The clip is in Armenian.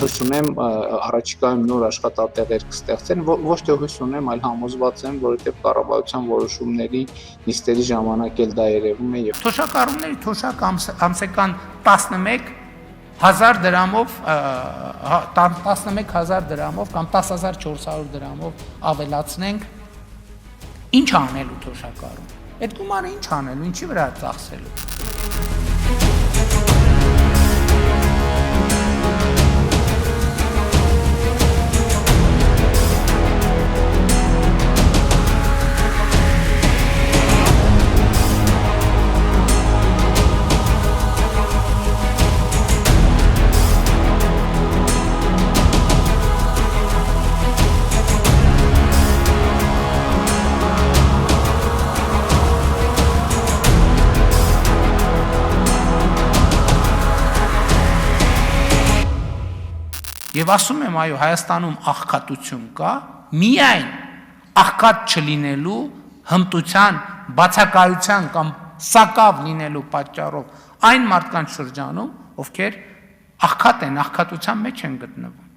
հույս ունեմ առաջիկայում նոր աշխատատեղեր կստեղծեն, ոչ թե հույս ունեմ, այլ համոզված եմ, որովհետև կառավարության որոշումների նիստերի ժամանակ էլ դա երևում է եւ թոշակառուների թոշակ ամսական 11,000 դրամով 11,000 դրամով կամ 10,400 դրամով ավելացնենք, ինչ անելու թոշակառուն։ Այդ գումարը ինչ անելու, ինչի վրա ծախսելու։ Եվ ասում եմ, այո, Հայաստանում աղքատություն կա, միայն աղքատ չլինելու հմտության, բացակայության կամ սակավ լինելու պատճառով այն մարդկանց շրջանում, ովքեր աղքատ են, աղքատության մեջ են գտնվում։